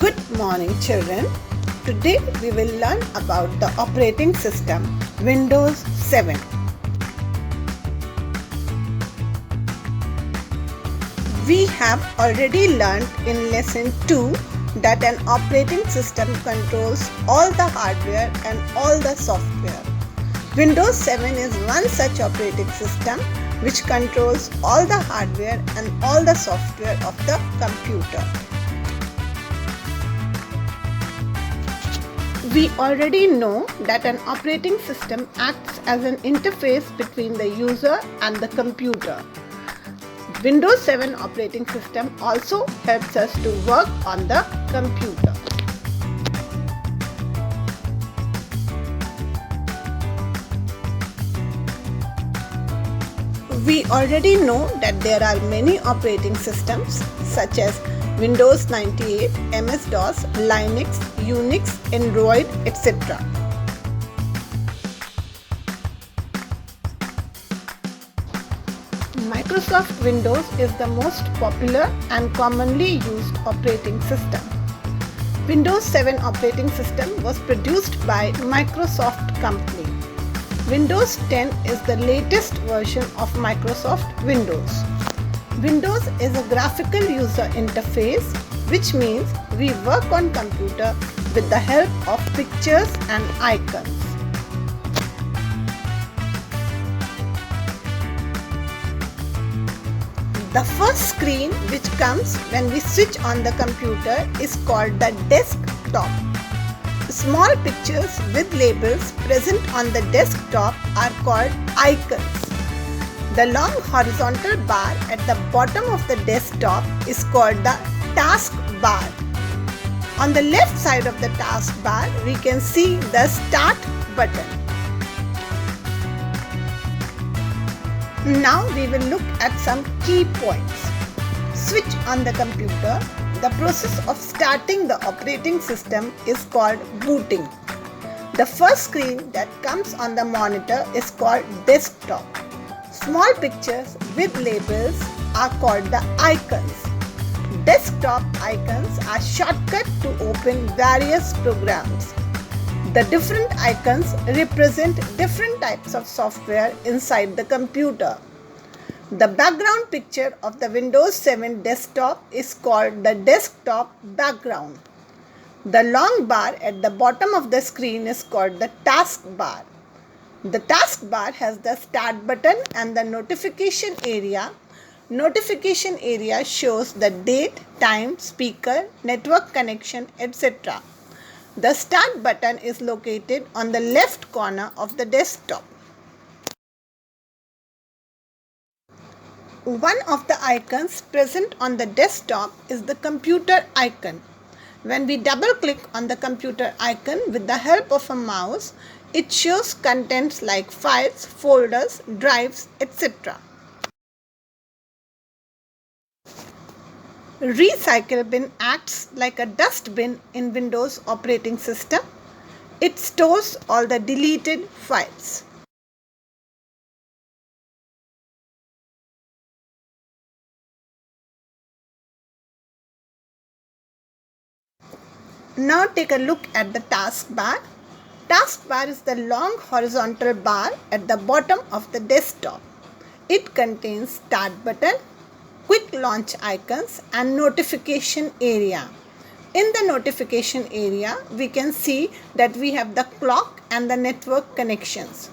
Good morning, children. Today we will learn about the operating system Windows 7. We have already learned in lesson 2 that an operating system controls all the hardware and all the software. Windows 7 is one such operating system which controls all the hardware and all the software of the computer. We already know that an operating system acts as an interface between the user and the computer. Windows 7 operating system also helps us to work on the computer. We already know that there are many operating systems such as Windows 98, MS-DOS, Linux, Unix, Android, etc. Microsoft Windows is the most popular and commonly used operating system. Windows 7 operating system was produced by Microsoft company. Windows 10 is the latest version of Microsoft Windows. Windows is a graphical user interface, which means we work on computer with the help of pictures and icons. The first screen which comes when we switch on the computer is called the desktop. Small pictures with labels present on the desktop are called icons. The long horizontal bar at the bottom of the desktop is called the taskbar. On the left side of the taskbar, we can see the Start button. Now we will look at some key points. Switch on the computer. The process of starting the operating system is called booting. The first screen that comes on the monitor is called desktop. Small pictures with labels are called the icons. Desktop icons are shortcuts to open various programs. The different icons represent different types of software inside the computer. The background picture of the Windows 7 desktop is called the desktop background. The long bar at the bottom of the screen is called the taskbar. The taskbar has the Start button and the notification area. Notification area shows the date, time, speaker, network connection, etc. The Start button is located on the left corner of the desktop. One of the icons present on the desktop is the computer icon. When we double click on the computer icon with the help of a mouse, it shows contents like files, folders, drives, etc. Recycle bin acts like a dustbin in Windows operating system. It stores all the deleted files. Now take a look at the taskbar. Taskbar is the long horizontal bar at the bottom of the desktop. It contains Start button, quick launch icons and notification area. In the notification area, we can see that we have the clock and the network connections.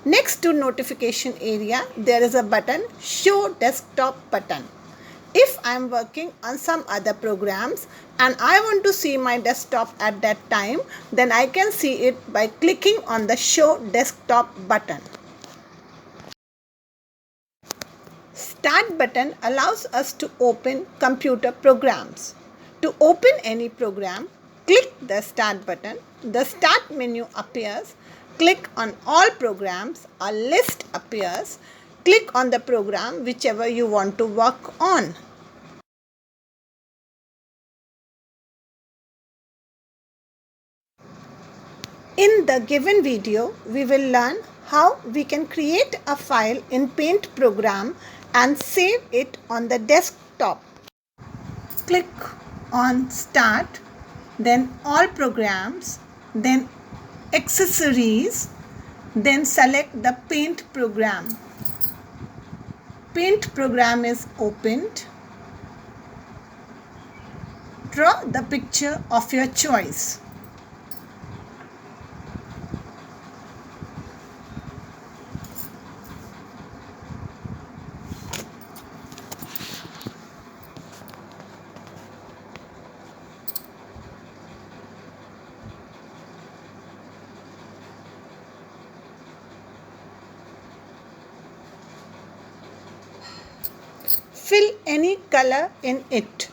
Next to notification area, there is a button, Show Desktop button. If I am working on some other programs and I want to see my desktop at that time, then I can see it by clicking on the Show Desktop button. Start button allows us to open computer programs. To open any program, click the Start button. The Start menu appears. Click on All Programs. A list appears. Click on the program whichever you want to work on. In the given video, we will learn how we can create a file in Paint program and save it on the desktop. Click on Start then all programs, then accessories, then select the paint program. Paint program is opened. Draw the picture of your choice. Fill any color in it.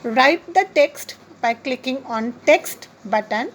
Write the text by clicking on Text button.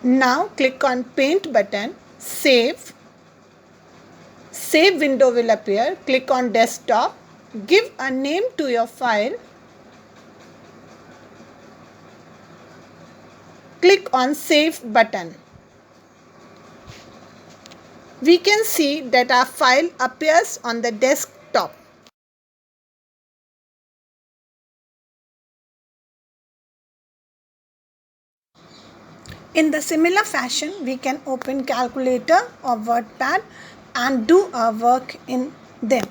Now click on Paint button, Save. Save window will appear. Click on Desktop. Give a name to your file. Click on Save button. We can see that our file appears on the desktop. In the similar fashion, we can open calculator or WordPad and do our work in them.